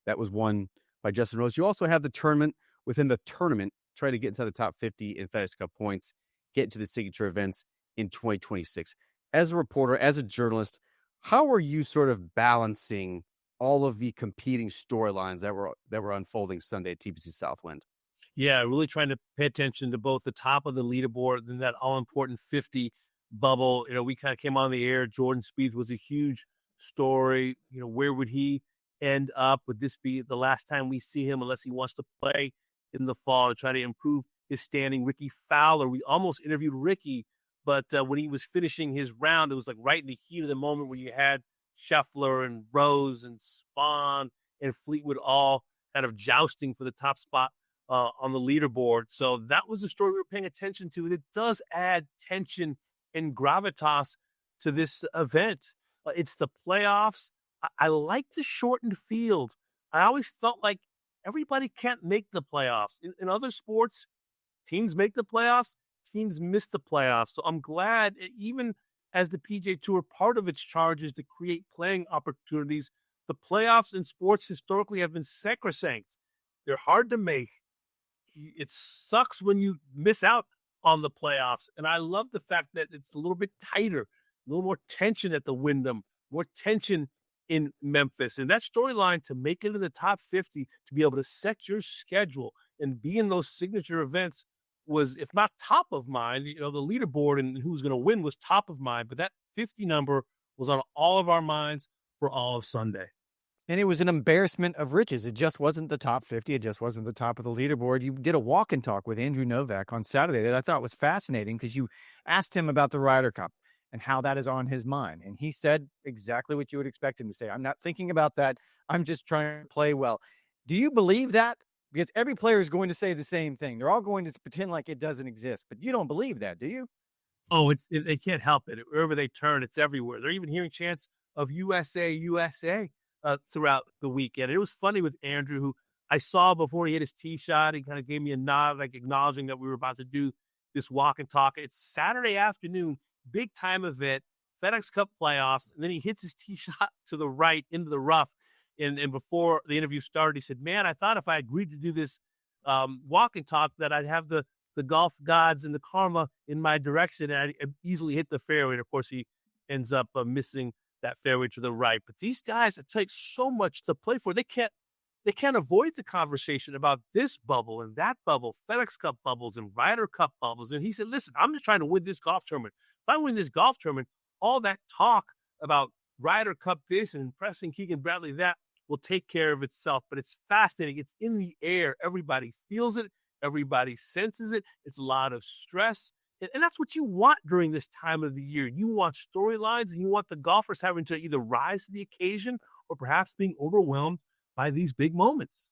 that was won by Justin Rose. You also have the tournament within the tournament, try to get inside the top 50 in FedEx Cup points, get into the signature events in 2026. As a reporter, as a journalist, how are you sort of balancing all of the competing storylines that were unfolding Sunday at TPC Southwind? Yeah, really trying to pay attention to both the top of the leaderboard and that all-important 50 bubble. We kind of came on the air. Jordan Spieth was a huge story. Where would he end up? Would this be the last time we see him unless he wants to play in the fall to try to improve his standing? Rickie Fowler, we almost interviewed Rickie, but when he was finishing his round, it was like right in the heat of the moment where you had Scheffler and Rose and Spaun and Fleetwood all kind of jousting for the top spot on the leaderboard. So that was the story we were paying attention to. It does add tension and gravitas to this event. It's the playoffs. I like the shortened field. I always felt like everybody can't make the playoffs. In other sports, teams make the playoffs, teams miss the playoffs. So I'm glad, even as the PGA Tour, part of its charge is to create playing opportunities. The playoffs in sports historically have been sacrosanct. They're hard to make. It sucks when you miss out on the playoffs. And I love the fact that it's a little bit tighter, a little more tension at the Wyndham, more tension in Memphis. And that storyline to make it in the top 50, to be able to set your schedule and be in those signature events was, if not top of mind, the leaderboard and who's going to win was top of mind. But that 50 number was on all of our minds for all of Sunday. And it was an embarrassment of riches. It just wasn't the top 50. It just wasn't the top of the leaderboard. You did a walk and talk with Andrew Novak on Saturday that I thought was fascinating, because you asked him about the Ryder Cup and how that is on his mind. And he said exactly what you would expect him to say. I'm not thinking about that. I'm just trying to play well. Do you believe that? Because every player is going to say the same thing. They're all going to pretend like it doesn't exist. But you don't believe that, do you? Oh, they can't help it. Wherever they turn, it's everywhere. They're even hearing chants of USA, USA throughout the weekend. It was funny with Andrew, who I saw before he hit his tee shot. He kind of gave me a nod, like acknowledging that we were about to do this walk and talk. It's Saturday afternoon, big time event, FedEx Cup playoffs, and then he hits his tee shot to the right into the rough. And before the interview started, he said, "Man, I thought if I agreed to do this walk and talk that I'd have the golf gods and the karma in my direction, and I'd easily hit the fairway." And of course, he ends up missing that fairway to the right. But these guys, it takes so much to play for. They can't avoid the conversation about this bubble and that bubble, FedEx Cup bubbles and Ryder Cup bubbles. And he said, "Listen, I'm just trying to win this golf tournament. If I win this golf tournament, all that talk about Ryder Cup this and impressing Keegan Bradley that will take care of itself." But it's fascinating. It's in the air. Everybody feels it. Everybody senses it. It's a lot of stress. And that's what you want during this time of the year. You want storylines, and you want the golfers having to either rise to the occasion or perhaps being overwhelmed by these big moments.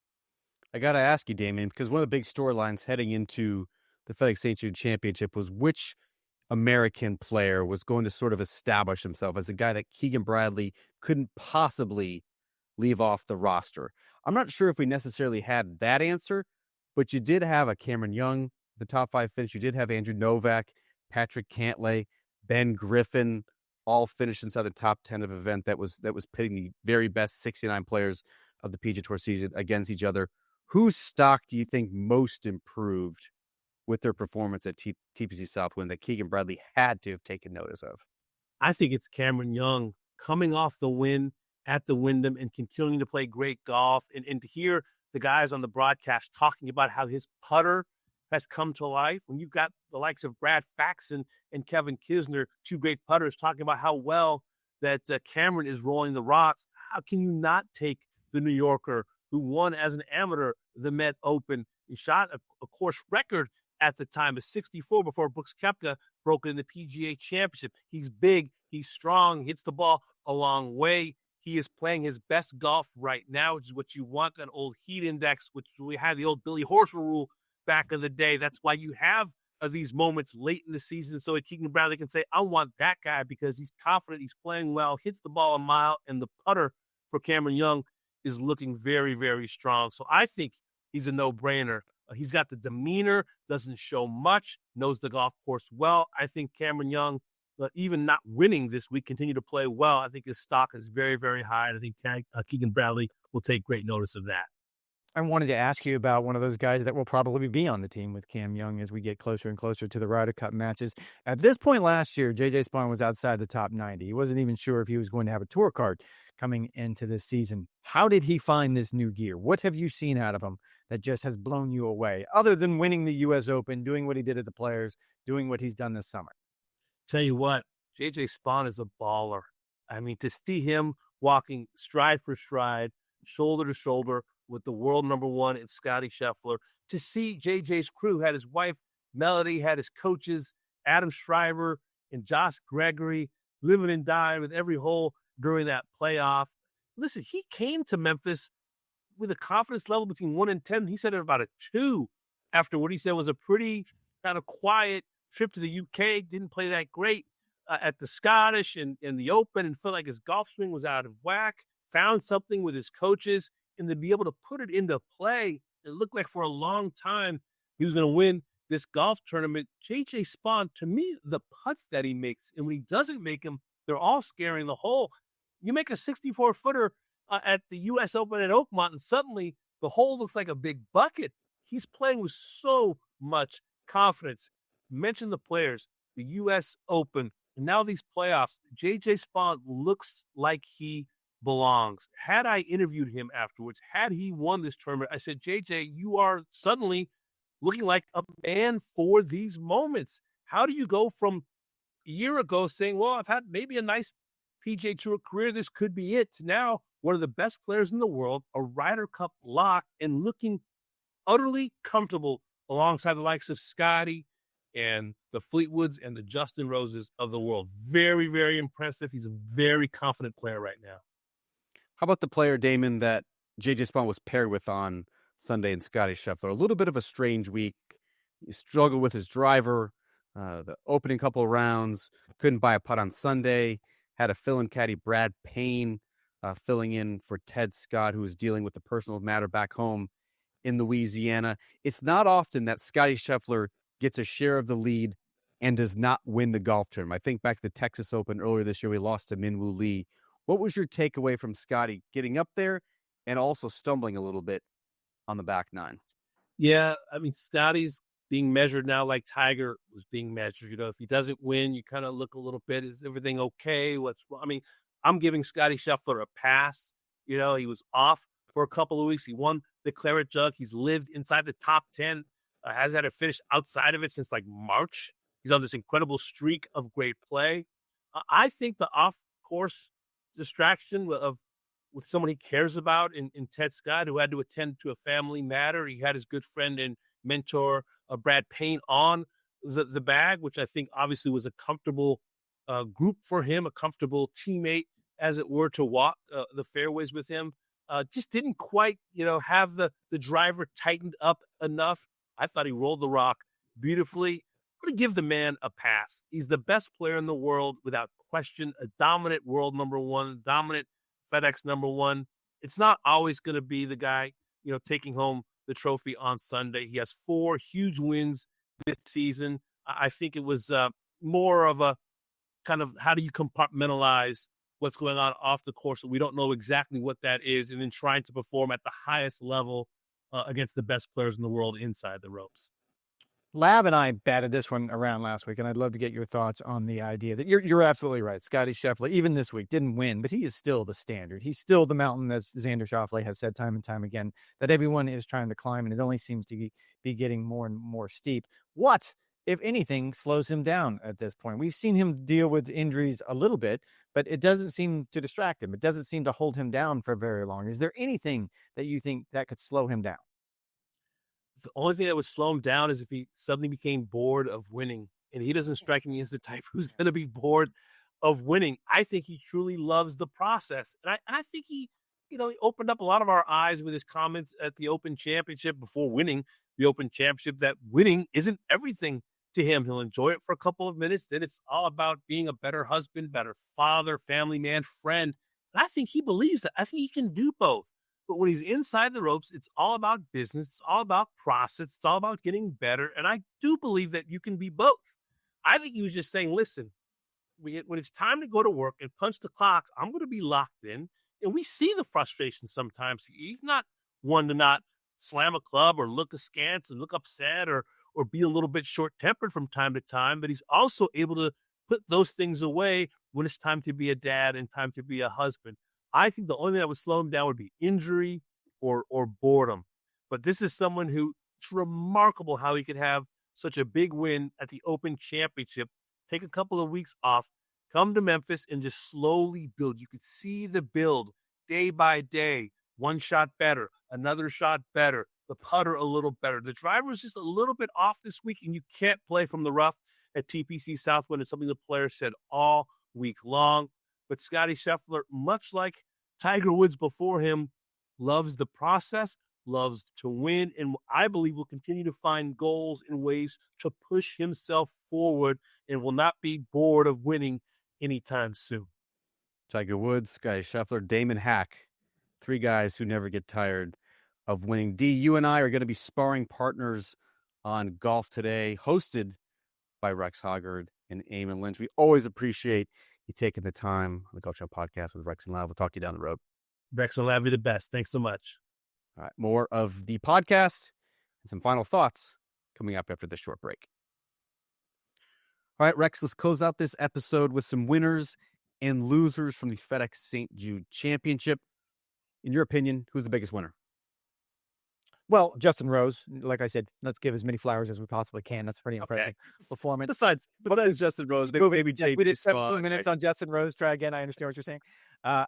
I got to ask you, Damien, because one of the big storylines heading into the FedEx St. Jude Championship was which American player was going to sort of establish himself as a guy that Keegan Bradley couldn't possibly leave off the roster. I'm not sure if we necessarily had that answer, but you did have a Cameron Young, the top 5 finish. You did have Andrew Novak, Patrick Cantlay, Ben Griffin, all finished inside the top 10 of an event that was pitting the very best 69 players of the PGA Tour season against each other. Whose stock do you think most improved with their performance at TPC Southwind that Keegan Bradley had to have taken notice of? I think it's Cameron Young coming off the win at the Wyndham and continuing to play great golf. And to hear the guys on the broadcast talking about how his putter has come to life. When you've got the likes of Brad Faxon and Kevin Kisner, 2 great putters, talking about how well that Cameron is rolling the rocks, how can you not take the New Yorker who won as an amateur the Met Open? He shot a course record at the time of 64 before Brooks Koepka broke it in the PGA Championship. He's big, he's strong, hits the ball a long way. He is playing his best golf right now, which is what you want, an old heat index, which we had the old Billy Horschel rule back in the day. That's why you have these moments late in the season so that Keegan Bradley can say, "I want that guy," because he's confident, he's playing well, hits the ball a mile, and the putter for Cameron Young is looking very, very strong. So I think he's a no-brainer. He's got the demeanor, doesn't show much, knows the golf course well. I think Cameron Young, even not winning this week, continue to play well. I think his stock is very, very high. And I think Keegan Bradley will take great notice of that. I wanted to ask you about one of those guys that will probably be on the team with Cam Young as we get closer and closer to the Ryder Cup matches. At this point last year, J.J. Spaun was outside the top 90. He wasn't even sure if he was going to have a tour card coming into this season. How did he find this new gear? What have you seen out of him that just has blown you away, other than winning the U.S. Open, doing what he did at the Players, doing what he's done this summer? Tell you what, J.J. Spaun is a baller. I mean, to see him walking stride for stride, shoulder to shoulder with the world number one and Scottie Scheffler, to see JJ's crew, had his wife Melody, had his coaches Adam Shriver and Josh Gregory, living and dying with every hole during that playoff. Listen, he came to Memphis with a confidence level between 1 and 10. He said it about a 2 after what he said was a pretty kind of quiet trip to the UK. Didn't play that great at the Scottish and the Open, and felt like his golf swing was out of whack. Found something with his coaches, and to be able to put it into play, it looked like for a long time he was going to win this golf tournament. J.J. Spaun, to me, the putts that he makes, and when he doesn't make them, they're all scaring the hole. You make a 64-footer at the U.S. Open at Oakmont, and suddenly the hole looks like a big bucket. He's playing with so much confidence. Mention the Players, the U.S. Open, and now these playoffs. J.J. Spaun looks like he belongs. Had I interviewed him afterwards, had he won this tournament, I said, JJ, you are suddenly looking like a man for these moments. How do you go from a year ago saying, well, I've had maybe a nice PGA Tour career, this could be it, to now one of the best players in the world, a Ryder Cup lock, and looking utterly comfortable alongside the likes of Scottie and the Fleetwoods and the Justin Roses of the world. Very, very impressive. He's a very confident player right now. How about the player, Damon, that J.J. Spaun was paired with on Sunday in Scottie Scheffler? A little bit of a strange week. He struggled with his driver, the opening couple of rounds, couldn't buy a putt on Sunday, had a fill-in caddy, Brad Payne, filling in for Ted Scott, who was dealing with the personal matter back home in Louisiana. It's not often that Scottie Scheffler gets a share of the lead and does not win the golf tournament. I think back to the Texas Open earlier this year, we lost to Min-Woo Lee. What was your takeaway from Scottie getting up there and also stumbling a little bit on the back nine? Yeah, I mean, Scottie's being measured now like Tiger was being measured. You know, if he doesn't win, you kind of look a little bit, is everything okay? What's wrong? I mean, I'm giving Scottie Scheffler a pass. You know, he was off for a couple of weeks. He won the Claret Jug. He's lived inside the top 10, hasn't had a finish outside of it since like March. He's on this incredible streak of great play. I think the off-course distraction with someone he cares about in Ted Scott, who had to attend to a family matter. He had his good friend and mentor, Brad Payne, on the bag, which I think obviously was a comfortable group for him, a comfortable teammate, as it were, to walk the fairways with him. Just didn't quite, have the driver tightened up enough. I thought he rolled the rock beautifully. I'm going to give the man a pass. He's the best player in the world without question, a dominant world number one, dominant FedEx number one. It's not always going to be the guy, taking home the trophy on Sunday. He has 4 huge wins this season. I think it was more of a kind of, how do you compartmentalize what's going on off the course? We don't know exactly what that is, and then trying to perform at the highest level against the best players in the world inside the ropes. Lab and I batted this one around last week, and I'd love to get your thoughts on the idea that you're absolutely right. Scottie Scheffler, even this week, didn't win, but he is still the standard. He's still the mountain, as Xander Schauffele has said time and time again, that everyone is trying to climb, and it only seems to be getting more and more steep. What, if anything, slows him down at this point? We've seen him deal with injuries a little bit, but it doesn't seem to distract him. It doesn't seem to hold him down for very long. Is there anything that you think that could slow him down? The only thing that would slow him down is if he suddenly became bored of winning. And he doesn't strike me as the type who's going to be bored of winning. I think he truly loves the process. And I think he opened up a lot of our eyes with his comments at the Open Championship before winning the Open Championship, that winning isn't everything to him. He'll enjoy it for a couple of minutes. Then it's all about being a better husband, better father, family man, friend. And I think he believes that. I think he can do both. But when he's inside the ropes, it's all about business. It's all about process. It's all about getting better. And I do believe that you can be both. I think he was just saying, listen, when it's time to go to work and punch the clock, I'm going to be locked in. And we see the frustration sometimes. He's not one to not slam a club or look askance and look upset or be a little bit short-tempered from time to time, but he's also able to put those things away when it's time to be a dad and time to be a husband. I think the only thing that would slow him down would be injury or boredom. But this is someone who, it's remarkable how he could have such a big win at the Open Championship, take a couple of weeks off, come to Memphis, and just slowly build. You could see the build day by day. One shot better, another shot better, the putter a little better. The driver was just a little bit off this week, and you can't play from the rough at TPC Southwind. It's something the players said all week long. But Scottie Scheffler, much like Tiger Woods before him, loves the process, loves to win, and I believe will continue to find goals and ways to push himself forward and will not be bored of winning anytime soon. Tiger Woods, Scottie Scheffler, Damon Hack, three guys who never get tired of winning. D, you and I are going to be sparring partners on Golf Today, hosted by Rex Hoggard and Eamon Lynch. We always appreciate you taking the time on the Golf Show podcast with Rex and Lav. We'll talk to you down the road. Rex and Lav, you're the best. Thanks so much. All right, more of the podcast and some final thoughts coming up after this short break. All right, Rex, let's close out this episode with some winners and losers from the FedEx St. Jude Championship. In your opinion, who's the biggest winner? Well, Justin Rose, like I said, let's give as many flowers as we possibly can. That's pretty impressive performance. Besides Justin Rose, maybe we did spend 2 minutes on Justin Rose. Try again. I understand what you're saying. I'm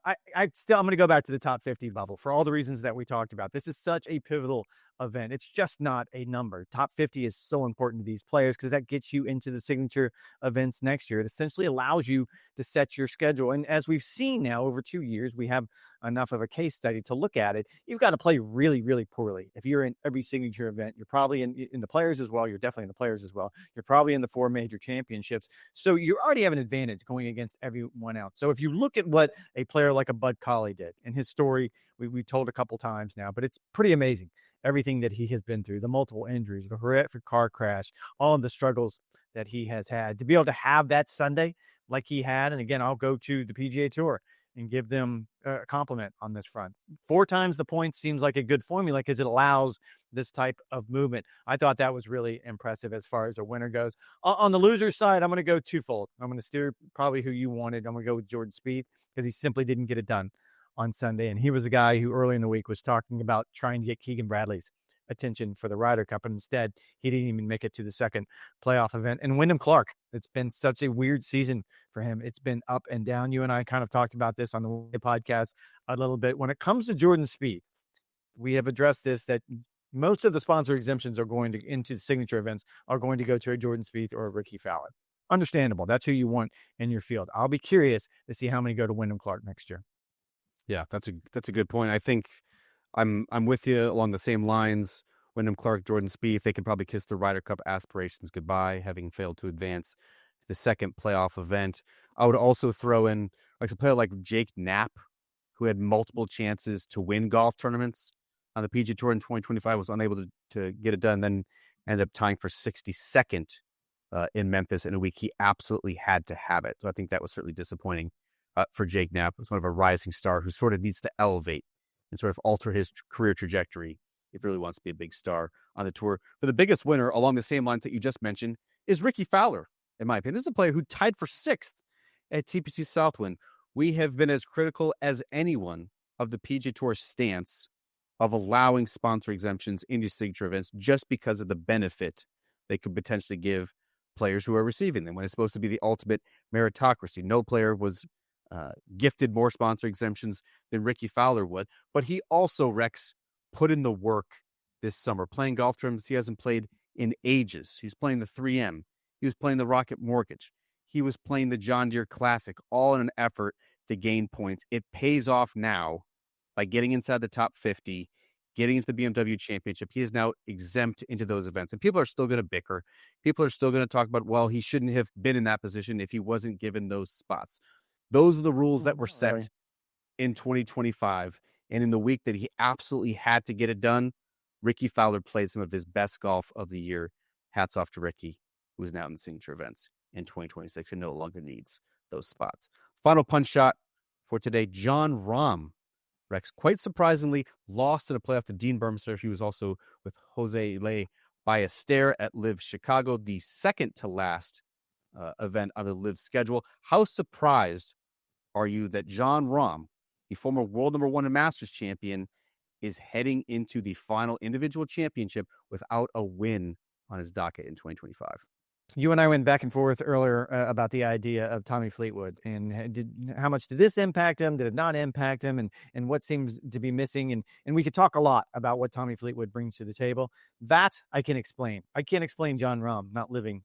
going to go back to the top 50 level for all the reasons that we talked about. This is such a pivotal event. It's just not a number. Top 50 is so important to these players because that gets you into the signature events next year. It essentially allows you to set your schedule. And as we've seen now over 2 years, we have enough of a case study to look at it. You've got to play really, really poorly. If you're in every signature event, you're probably in the players as well. You're definitely in the players as well. You're probably in the 4 major championships. So you already have an advantage going against everyone else. So if you look at what a player like a Bud Colley did, and his story, we told a couple times now, but it's pretty amazing. Everything that he has been through, the multiple injuries, the horrific car crash, all of the struggles that he has had, to be able to have that Sunday like he had. And again, I'll go to the PGA Tour and give them a compliment on this front. 4 times the points seems like a good formula because it allows this type of movement. I thought that was really impressive as far as a winner goes. On the loser side, I'm going to go twofold. I'm going to steer probably who you wanted. I'm going to go with Jordan Spieth because he simply didn't get it done on Sunday. And he was a guy who early in the week was talking about trying to get Keegan Bradley's attention for the Ryder Cup. And instead, he didn't even make it to the second playoff event. And Wyndham Clark, it's been such a weird season for him. It's been up and down. You and I kind of talked about this on the podcast a little bit. When it comes to Jordan Spieth, we have addressed this, that most of the sponsor exemptions are going to into the signature events are going to go to a Jordan Spieth or a Rickie Fowler. Understandable. That's who you want in your field. I'll be curious to see how many go to Wyndham Clark next year. Yeah, that's a good point. I think I'm with you along the same lines. Wyndham Clark, Jordan Spieth, they could probably kiss the Ryder Cup aspirations goodbye, having failed to advance to the second playoff event. I would also throw in like a player like Jake Knapp, who had multiple chances to win golf tournaments on the PGA Tour in 2025, was unable to get it done, then ended up tying for 62nd in Memphis in a week he absolutely had to have it. So I think that was certainly disappointing for Jake Knapp. It's one of a rising star who sort of needs to elevate and sort of alter his career trajectory if he really wants to be a big star on the tour. But the biggest winner along the same lines that you just mentioned is Rickie Fowler, in my opinion. This is a player who tied for 6th at TPC Southwind. We have been as critical as anyone of the PGA Tour stance of allowing sponsor exemptions into signature events just because of the benefit they could potentially give players who are receiving them when it's supposed to be the ultimate meritocracy. No player was gifted more sponsor exemptions than Rickie Fowler would, but he also, Rex, put in the work this summer, playing golf tournaments he hasn't played in ages. He's playing the 3M. He was playing the Rocket Mortgage. He was playing the John Deere Classic, all in an effort to gain points. It pays off now by getting inside the top 50, getting into the BMW Championship. He is now exempt into those events. And people are still going to bicker. People are still going to talk about, well, he shouldn't have been in that position if he wasn't given those spots. Those are the rules that were set in 2025. And in the week that he absolutely had to get it done, Rickie Fowler played some of his best golf of the year. Hats off to Rickie, who is now in the signature events in 2026 and no longer needs those spots. Final punch shot for today, Jon Rahm. Rex, quite surprisingly, lost in a playoff to Dean Burmester. He was also with Jose Le Ballester at Live Chicago, the second to last event on the Live schedule. How surprised are you that Jon Rahm, the former world number 1 and Masters champion, is heading into the final individual championship without a win on his docket in 2025? You and I went back and forth earlier about the idea of Tommy Fleetwood and how much did this impact him? Did it not impact him? And what seems to be missing? And we could talk a lot about what Tommy Fleetwood brings to the table. That I can explain. I can't explain Jon Rahm not winning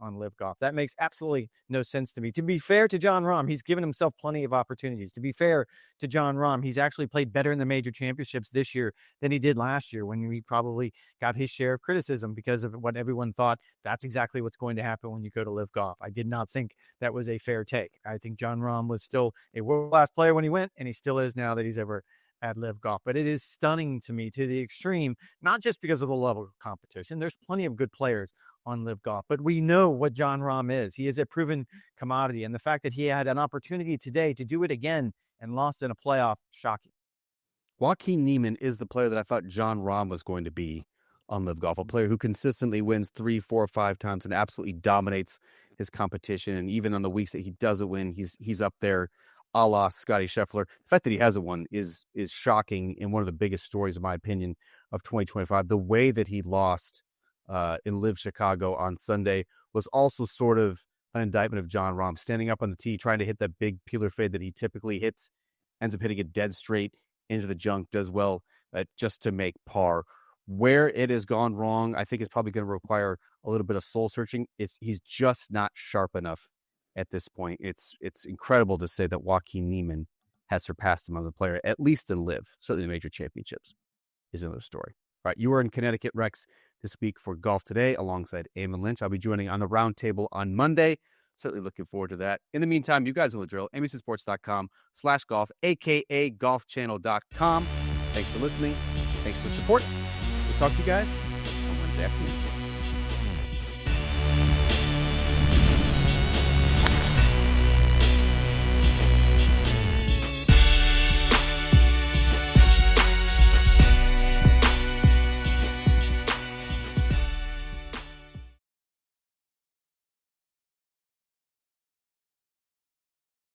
on Live Golf. That makes absolutely no sense to me. To be fair to Jon Rahm, he's given himself plenty of opportunities. To be fair to Jon Rahm, he's actually played better in the major championships this year than he did last year, when he probably got his share of criticism because of what everyone thought. That's exactly what's going to happen when you go to Live Golf. I did not think that was a fair take. I think Jon Rahm was still a world-class player when he went, and he still is now that he's ever at Live Golf. But it is stunning to me to the extreme, not just because of the level of competition. There's plenty of good players on Live Golf, but we know what Jon Rahm is. He is a proven commodity, and the fact that he had an opportunity today to do it again and lost in a playoff, shocking. Joaquin Niemann is the player that I thought Jon Rahm was going to be on Live Golf, a player who consistently wins 3, 4, 5 times and absolutely dominates his competition. And even on the weeks that he doesn't win, he's up there, a la Scotty Scheffler. The fact that he hasn't won is shocking, and one of the biggest stories, in my opinion, of 2025. The way that he lost in Live Chicago on Sunday was also sort of an indictment of Jon Rahm, standing up on the tee, trying to hit that big peeler fade that he typically hits, ends up hitting it dead straight into the junk, does well just to make par. Where it has gone wrong, I think it's probably going to require a little bit of soul searching. He's just not sharp enough at this point. It's incredible to say that Joaquin Niemann has surpassed him as a player, at least in Live. Certainly the major championships is another story. All right, you are in Connecticut, Rex, this week for Golf Today alongside Eamon Lynch. I'll be joining on the roundtable on Monday. Certainly looking forward to that. In the meantime, you guys know the drill. NBCSports.com/golf, a.k.a. golfchannel.com. Thanks for listening. Thanks for the support. We'll talk to you guys on Wednesday afternoon.